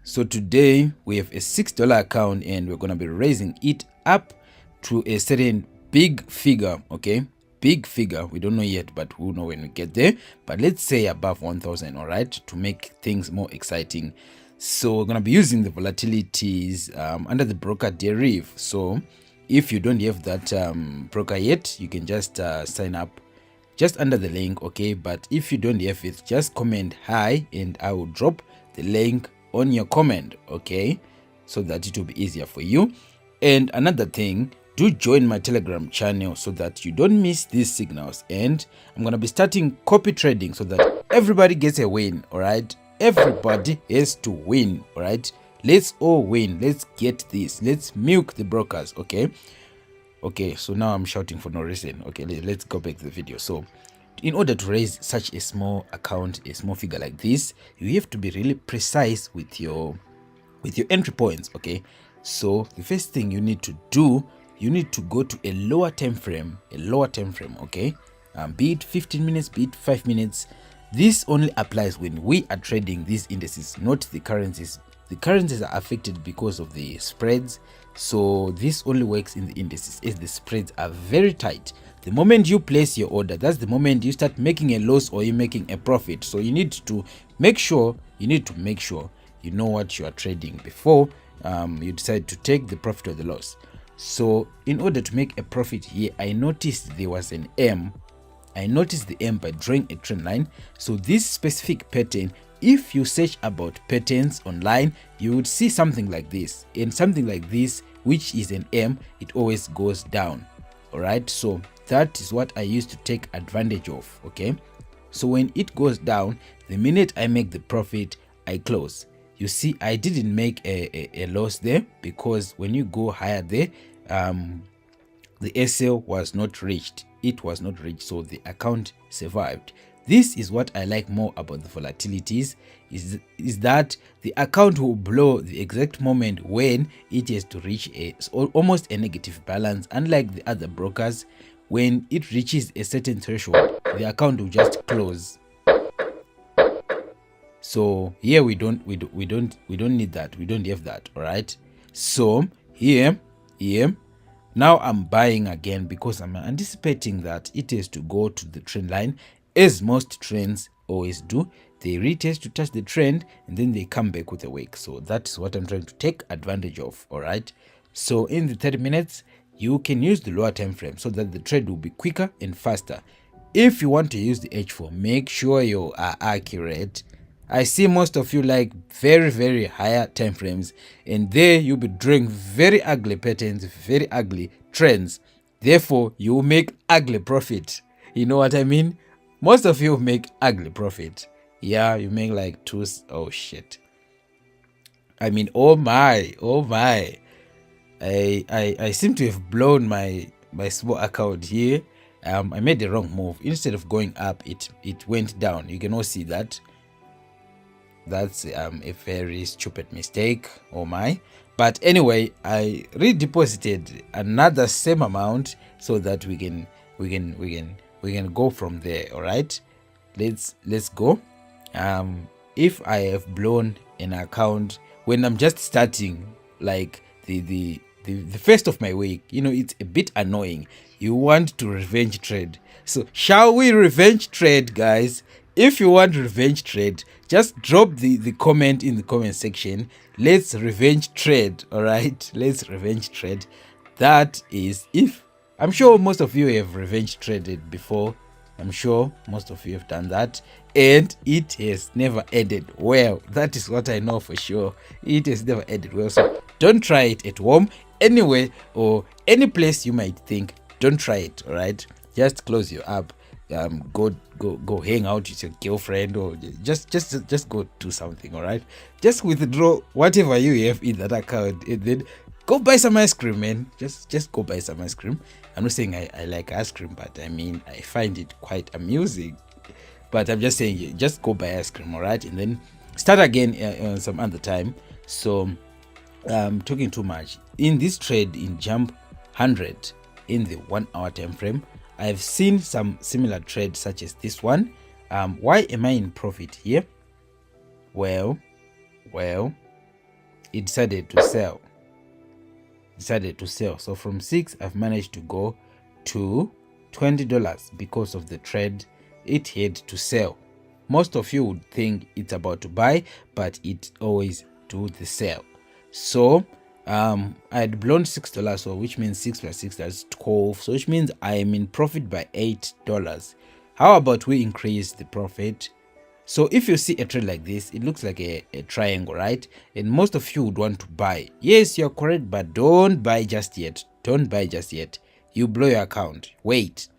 So today we have a $6 account and we're going to be raising it up to a certain big figure. Okay, big figure, we don't know yet, but we'll know when we get there. But let's say above 1,000. All right, to make things more exciting. So we're going to be using the volatilities under the broker deriv. So if you don't have that broker yet, you can just sign up just under the link. Okay, but if you don't have it, just comment hi and I will drop the link on your comment, okay, so that it will be easier for you. And another thing, do join my Telegram channel so that you don't miss these signals. And I'm gonna be starting copy trading so that everybody gets a win. All right, everybody has to win. All right, let's all win. Let's get this, let's milk the brokers. Okay, so now I'm shouting for no reason. Okay, let's go back to the video. So in order to raise such a small account, a small figure like this, you have to be really precise with your entry points. Okay, so the first thing you need to do, you need to go to a lower time frame. Okay, be it 15 minutes, be it 5 minutes. This only applies when we are trading these indices, not the currencies. The currencies are affected because of the spreads, so this only works in the indices as the spreads are very tight. The moment you place your order, that's the moment you start making a loss or you're making a profit. So you need to make sure you know what you are trading before you decide to take the profit or the loss. So in order to make a profit here, I noticed there was an M. I noticed the M by drawing a trend line. So this specific pattern, if you search about patterns online, you would see something like this. And something like this, which is an M, it always goes down. All right, so that is what I used to take advantage of. Okay, so when it goes down, the minute I make the profit, I close. You see, I didn't make a loss there because when you go higher there, the SL was not reached. It was not reached, so the account survived. This is what I like more about the volatilities, is that the account will blow the exact moment when it has to reach almost a negative balance. Unlike the other brokers, when it reaches a certain threshold, the account will just close. So here we don't need that. We don't have that. All right, so here now I'm buying again because I'm anticipating that it has to go to the trend line, as most trends always do. They retest to touch the trend and then they come back with a wick. So that's what I'm trying to take advantage of. All right, so in the 30 minutes you can use the lower time frame so that the trade will be quicker and faster. If you want to use the H4, make sure you are accurate. I see most of you like very higher time frames, and there you'll be drawing very ugly patterns, very ugly trends. Therefore, you will make ugly profit. You know what I mean? Most of you make ugly profit. Yeah, you make like two. Oh shit. I mean, oh my. I seem to have blown my small account here. I made the wrong move. Instead of going up, it went down. You can all see that. That's a very stupid mistake. Oh my. But anyway, I redeposited another same amount so that we can go from there. All right, let's go. If I have blown an account when I'm just starting, like the first of my week, you know, it's a bit annoying. You want to revenge trade. So shall we revenge trade, guys? If you want revenge trade, just drop the comment in the comment section. Let's revenge trade. All right, let's revenge trade. That is, if I'm sure most of you have revenge traded before. I'm sure most of you have done that, and it has never ended well. That is what I know for sure. It has never ended well. So don't try it at home anyway, or any place you might think. Don't try it. All right, just close your app. Go hang out with your girlfriend, or just go do something. All right, just withdraw whatever you have in that account and then go buy some ice cream, man. Just go buy some ice cream. I'm not saying I like ice cream, but I mean, I find it quite amusing. But I'm just saying, just go buy ice cream. All right, and then start again some other time. So I'm talking too much in this trade in jump 100 in the 1 hour time frame. I've seen some similar trades such as this one. Why am I in profit here? Well, it decided to sell. So from 6 I've managed to go to $20 because of the trade it had to sell. Most of you would think it's about to buy, but it always do the sell. So I had blown $6, so which means 6 plus 6, that's 12. So which means I am in profit by $8. How about we increase the profit? So if you see a trade like this, it looks like a triangle, right? And most of you would want to buy. Yes, you're correct, but don't buy just yet. You blow your account. Wait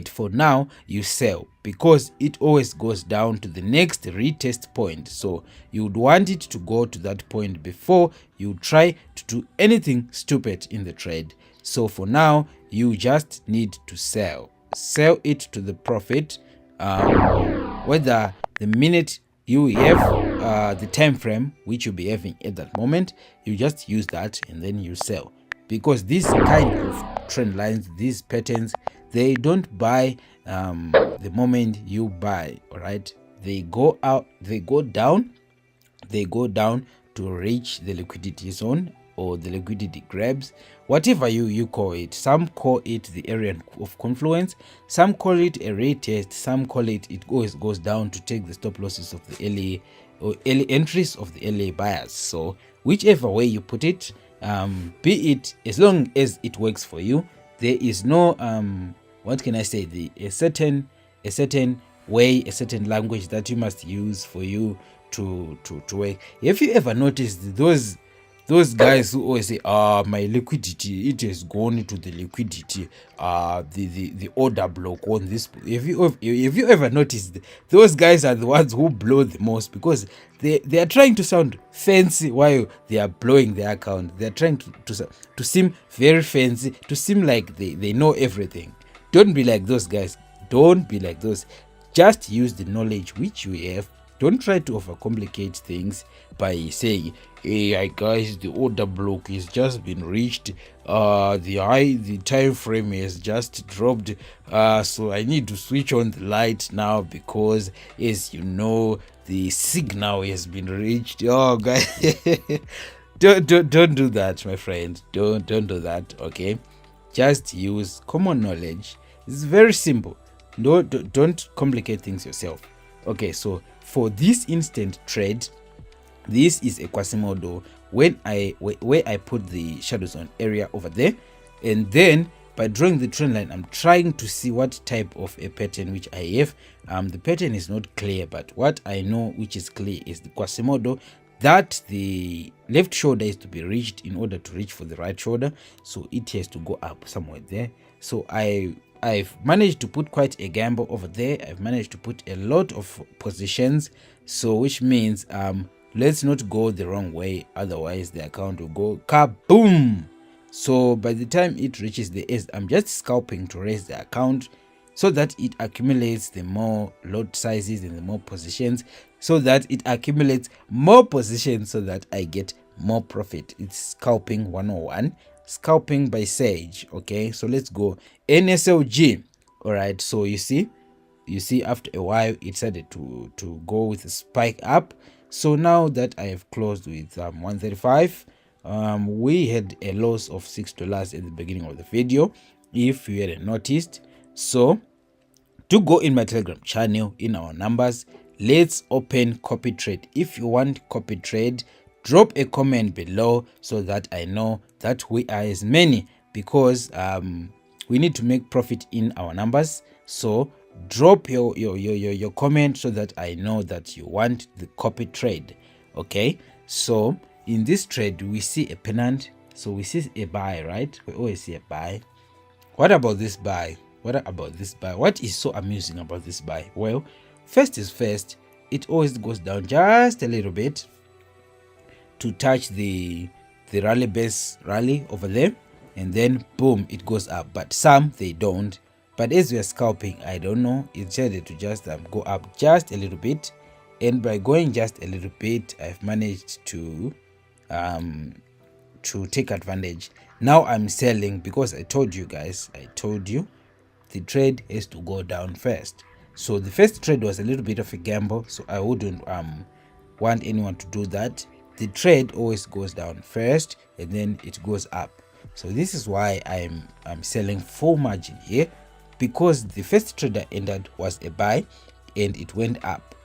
for now. You sell, because it always goes down to the next retest point. So you would want it to go to that point before you try to do anything stupid in the trade. So for now, you just need to sell it to the profit. Whether the minute you have the time frame which you'll be having at that moment, you just use that and then you sell, because this kind of trend lines, these patterns, they don't buy the moment you buy. All right, they go down to reach the liquidity zone or the liquidity grabs, whatever you call it. Some call it the area of confluence, some call it a retest, some call it always goes down to take the stop losses of the early entries of the early buyers. So whichever way you put it, be it, as long as it works for you, there is no what can I say, a certain way, a certain language that you must use for you to work. Have you ever noticed those guys who always say, my liquidity, it has gone to the liquidity, the order block on this? Have you ever noticed those guys are the ones who blow the most, because they are trying to sound fancy while they are blowing their account. They are trying to seem very fancy, to seem like they know everything. Don't be like those guys. Don't be like those. Just use the knowledge which you have. Don't try to overcomplicate things by saying, hey guys, the order block has just been reached, the time frame has just dropped, so I need to switch on the light now, because as you know, the signal has been reached. Oh guys, don't do that, my friend. Don't do that. Okay, just use common knowledge. It's very simple. Don't complicate things yourself. Okay, so for this instant trade, this is a Quasimodo where I put the shadow zone area over there, and then by drawing the trend line, I'm trying to see what type of a pattern which I have. The pattern is not clear, but what I know which is clear is the Quasimodo, that the left shoulder is to be reached in order to reach for the right shoulder, so it has to go up somewhere there. So I've managed to put quite a gamble over there. I've managed to put a lot of positions, so which means let's not go the wrong way, otherwise the account will go kaboom. So by the time it reaches the S, I'm just scalping to raise the account so that it accumulates the more lot sizes and the more positions, so that it accumulates more positions so that I get more profit. It's scalping 101, scalping by Sage. Okay, so let's go NSLG. All right, so you see after a while it decided to go with a spike up. So now that I have closed with 135, we had a loss of $6 at the beginning of the video, if you hadn't noticed. So to go in my Telegram channel, in our numbers, let's open copy trade. If you want copy trade, drop a comment below so that I know that we are as many, because we need to make profit in our numbers. So drop your comment so that I know that you want the copy trade. Okay, so in this trade we see a pennant, so we see a buy, right? We always see a buy. What about this buy? What is so amusing about this buy? Well, first is first, it always goes down just a little bit to touch the rally base rally over there, and then boom, it goes up. But some, they don't. But as we are scalping, I don't know, it decided to just go up just a little bit, and by going just a little bit, I've managed to take advantage. Now I'm selling, because I told you guys, the trade has to go down first. So the first trade was a little bit of a gamble, so I wouldn't want anyone to do that. the trade always goes down first and then it goes up. So this is why I'm selling full margin here, because the first trade I entered was a buy and it went up.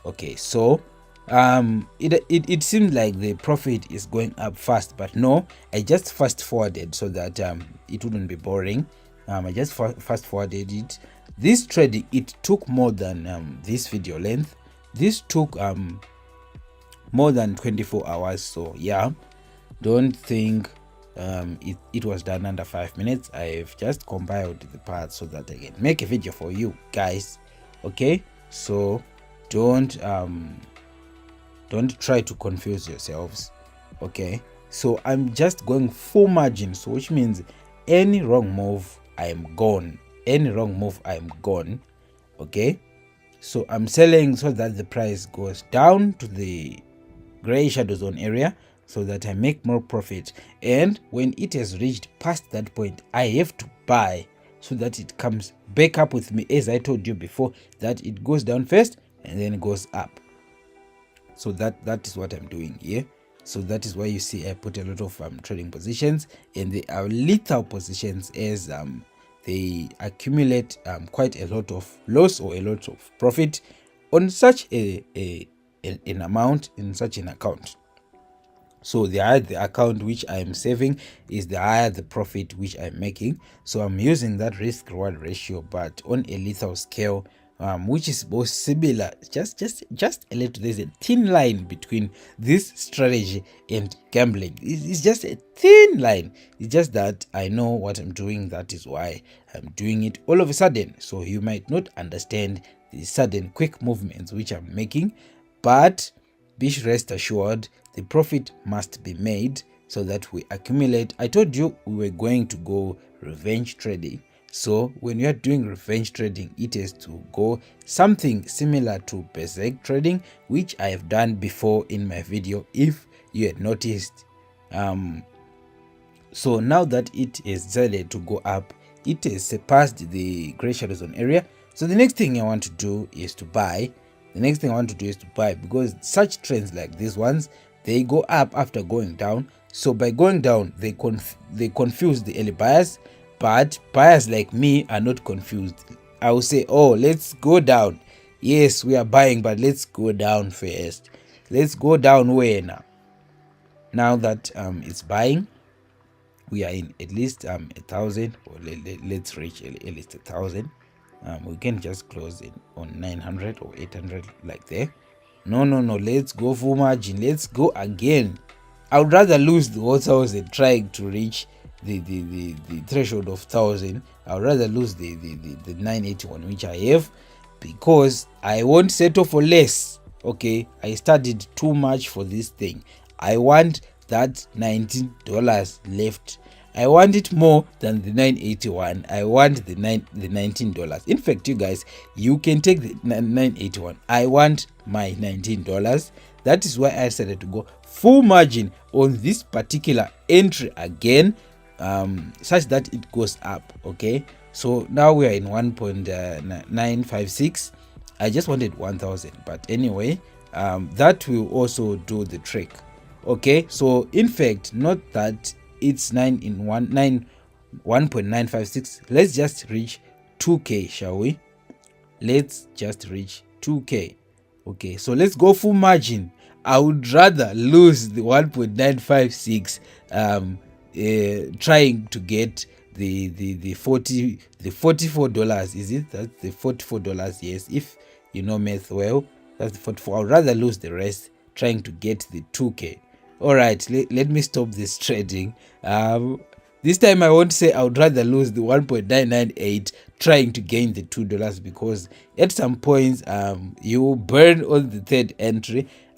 Okay, so it seemed like the profit is going up fast, but no, I just fast forwarded so that it wouldn't be boring. I just fast forwarded it. This trade, it took more than this video length. This took more than 24 hours. So yeah, don't think it was done under 5 minutes. I've just compiled the parts so that I can make a video for you guys. Okay, so don't try to confuse yourselves. Okay, so I'm just going full margin, so which means any wrong move I am gone. Any wrong move I am gone. Okay, so I'm selling so that the price goes down to the gray shadow zone area so that I make more profit, and when it has reached past that point I have to buy so that it comes back up with me, as I told you before, that it goes down first and then it goes up. So that is what I'm doing here. So that is why you see I put a lot of trading positions, and they are lethal positions, as they accumulate quite a lot of loss or a lot of profit on such an amount in such an account. So the higher the account which I'm saving is, the higher the profit which I'm making. So I'm using that risk reward ratio, but on a lethal scale, which is both similar, just a little. There's a thin line between this strategy and gambling. It's just a thin line. It's just that I know what I'm doing. That is why I'm doing it all of a sudden. So you might not understand the sudden quick movements which I'm making, but be rest assured the profit must be made so that we accumulate. I told you we were going to go revenge trading. So when you are doing revenge trading, it has to go something similar to basic trading, which I have done before in my video, if you had noticed. So now that it is decided to go up, it has surpassed the gray shadow zone area. So the next thing I want to do is to buy. Because such trends like these ones, they go up after going down. So by going down, they confuse the early buyers, but buyers like me are not confused. I will say, oh, let's go down. Yes, we are buying, but let's go down first. Let's go down where now that it's buying, we are in at least 1,000, or let's reach at least 1,000. We can just close it on 900 or 800 like there. No, let's go full margin. Let's go again. I would rather lose the 1,000 trying to reach the threshold of 1,000. I would rather lose the 981 which I have, because I won't settle for less. Okay, I studied too much for this thing. I want that $19 left. I want it more than the 981. I want the $19. In fact, you guys, you can take the 981. I want my $19. That is why I decided to go full margin on this particular entry again, such that it goes up. Okay, so now we are in 1.956. I just wanted 1,000, but anyway, that will also do the trick. Okay, so in fact, not that it's 1.956. Let's just reach 2k, shall we? Let's just reach 2k. Okay, so let's go full margin. I would rather lose the 1.956 trying to get the $44. Is it? That's the $44. Yes, if you know math well, that's the 44. I'd rather lose the rest trying to get the 2k. All right, let me stop this trading. This time I won't say I would rather lose the 1.998 trying to gain the $2, because at some points you burn on the third entry.